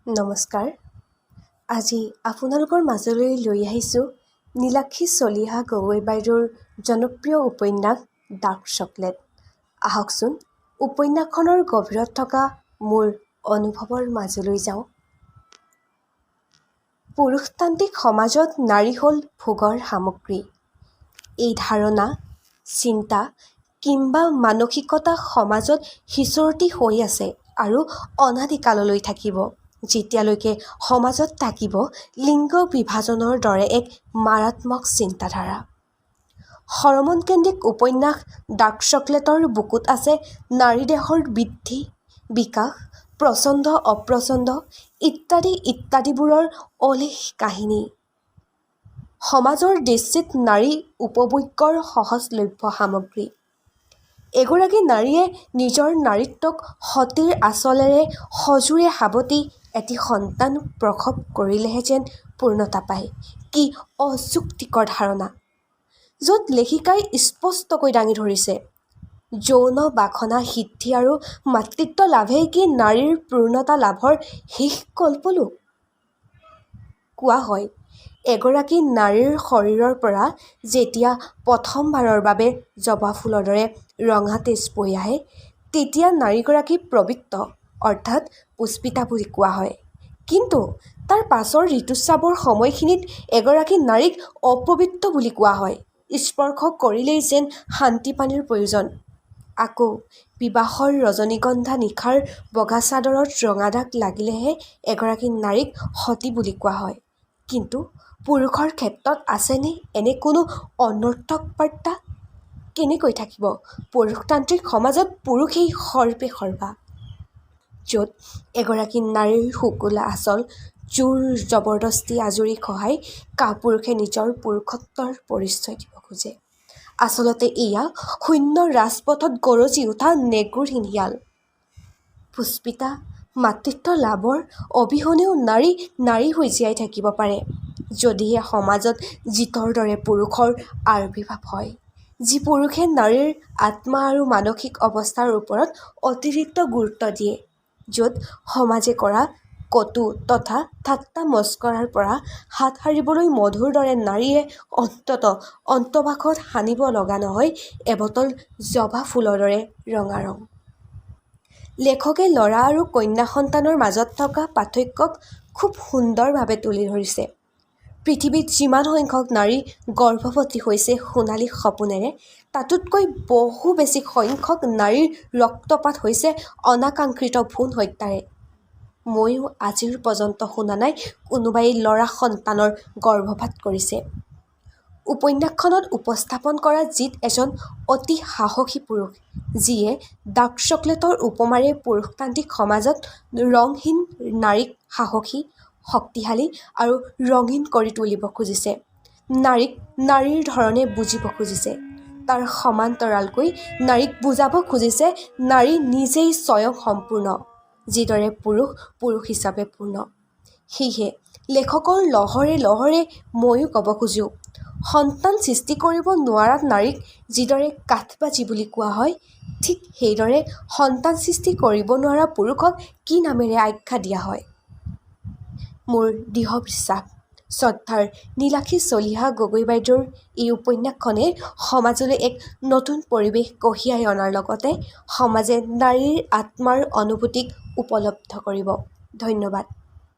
নমস্কাৰ। আজি আপোনালোকৰ মাজলৈ লৈ আহিছোঁ নীলাক্ষী চলিহা গগৈ বাইদেউৰ জনপ্ৰিয় উপন্যাস ডাৰ্ক চকলেট। আহকচোন উপন্যাসখনৰ গভীৰত থকা মোৰ অনুভৱৰ মাজলৈ যাওঁ। পুৰুষতান্ত্ৰিক সমাজত নাৰী হ'ল ভোগৰ সামগ্ৰী। এই ধাৰণা, চিন্তা কিম্বা মানসিকতা সমাজত সিঁচৰতি হৈ আছে আৰু অনাদিকাললৈ থাকিব, যেতিয়ালৈকে সমাজত থাকিব লিংগ বিভাজনৰ দৰে এক মাৰাত্মক চিন্তাধাৰা। হৰম'নকেন্দ্ৰিক উপন্যাস ডাৰ্ক চকলেটৰ বুকুত আছে নাৰী দেহৰ বৃদ্ধি, বিকাশ, প্ৰচণ্ড অপ্ৰচণ্ড ইত্যাদি ইত্যাদিবোৰৰ অলেখ কাহিনী। সমাজৰ দৃষ্টিত নাৰী উপভোগ্যৰ সহজলভ্য সামগ্ৰী। এগৰাকী নাৰীয়ে নিজৰ নাৰীত্বক সতীৰ আঁচলেৰে সজোৰে সাৱটি এটি সন্তান প্ৰসৱ কৰিলেহে যেন পূৰ্ণতা পায়। কি অযুক্তিকৰ ধাৰণা! য'ত লেখিকাই স্পষ্টকৈ দাঙি ধৰিছে, যৌন বাসনা সিদ্ধি আৰু মাতৃত্ব লাভেই কি নাৰীৰ পূৰ্ণতা লাভৰ শেষ কল্পলোক? কোৱা হয়, এগৰাকী নাৰীৰ শৰীৰৰ পৰা যেতিয়া প্ৰথমবাৰৰ বাবে জবা ফুলৰ দৰে ৰঙা তেজ বৈ আহে, তেতিয়া নাৰীগৰাকী পবিত্ৰ অৰ্থাৎ পুষ্পিতা বুলি কোৱা হয়। কিন্তু তাৰ পাছৰ ঋতুস্ৰাৱৰ সময়খিনিত এগৰাকী নাৰীক অপবিত্ৰ বুলি কোৱা হয়। স্পৰ্শ কৰিলেই যেন শান্তি পানীৰ প্ৰয়োজন। আকৌ বিবাহৰ ৰজনীগন্ধা নিশাৰ বগা চাদৰত ৰঙা দাগ লাগিলেহে এগৰাকী নাৰীক সতী বুলি কোৱা হয়। কিন্তু পুৰুষৰ ক্ষেত্ৰত আছেনে এনে কোনো অনৰ্থক বাৰ্তা? কেনেকৈ থাকিব পুৰুষতান্ত্ৰিক সমাজত পুৰুষেই সৰ্বে সৰ্বা, য'ত এগৰাকী নাৰীৰ শুকুলা আঁচল জোৰ জবৰদস্তি আজুৰি খহাই কাপুৰুষে নিজৰ পুৰুষত্বৰ পৰিচয় দিব খোজে। আচলতে এয়া শূন্য ৰাজপথত গৰজি উঠা নেগুৰহীন শিয়াল। পুষ্পিতা মাতৃত্ব লাভৰ অবিহনেও নাৰী নাৰী হৈ জীয়াই থাকিব পাৰে, যদিহে সমাজত জিতৰ দৰে পুৰুষৰ আবিৰ্ভাৱ হয়, যি পুৰুষে নাৰীৰ আত্মা আৰু মানসিক অৱস্থাৰ ওপৰত অতিৰিক্ত গুৰুত্ব দিয়ে, য'ত সমাজে কৰা কটু তথা ঠাট্টা মস্কৰাৰ পৰা হাত সাৰিবলৈ মধুৰ দৰে নাৰীয়ে অন্ততঃ অন্তৰ্বাসত সানিব লগা নহয় এবটল জবা ফুলৰ দৰে ৰঙা ৰং। লেখকে ল'ৰা আৰু কন্যা সন্তানৰ মাজত থকা পাৰ্থক্যক খুব সুন্দৰভাৱে তুলি ধৰিছে। পৃথিৱীত যিমান সংখ্যক নাৰী গৰ্ভৱতী হৈছে সোণালী সপোনেৰে, তাতোতকৈ বহু বেছি সংখ্যক নাৰীৰ ৰক্তপাত হৈছে অনাকাংক্ষিত ভ্ৰূণ হত্যাৰে। ময়ো আজিৰ পৰ্যন্ত শুনা নাই কোনোবাই ল'ৰা সন্তানৰ গৰ্ভপাত কৰিছে। উপন্যাসখনত উপস্থাপন কৰা জিত এজন অতি সাহসী পুৰুষ, যিয়ে ডাৰ্ক চকলেটৰ উপমাৰে পুৰুষতান্ত্ৰিক সমাজত ৰংহীন নাৰীক সাহসী, শক্তিশালী আৰু ৰঙীন কৰি তুলিব খুজিছে। নাৰীক নাৰীৰ ধৰণে বুজিব খুজিছে। তাৰ সমান্তৰালকৈ নাৰীক বুজাব খুজিছে নাৰী নিজেই স্বয়ং সম্পূৰ্ণ, যিদৰে পুৰুষ পুৰুষ হিচাপে পূৰ্ণ। সেয়েহে লেখকৰ লহৰে লহৰে ময়ো ক'ব খোজোঁ, সন্তান সৃষ্টি কৰিব নোৱাৰা নাৰীক যিদৰে কাঠবাজি বুলি কোৱা হয়, ঠিক সেইদৰে সন্তান সৃষ্টি কৰিব নোৱাৰা পুৰুষক কি নামেৰে আখ্যা দিয়া হয়? মোৰ দৃঢ় বিশ্বাস, শ্ৰদ্ধাৰ নীলাক্ষী চলিহা গগৈ বাইদেউৰ এই উপন্যাসখনে সমাজলৈ এক নতুন পৰিৱেশ কঢ়িয়াই অনাৰ লগতে সমাজে নাৰীৰ আত্মাৰ অনুভূতিক উপলব্ধ কৰিব। ধন্যবাদ।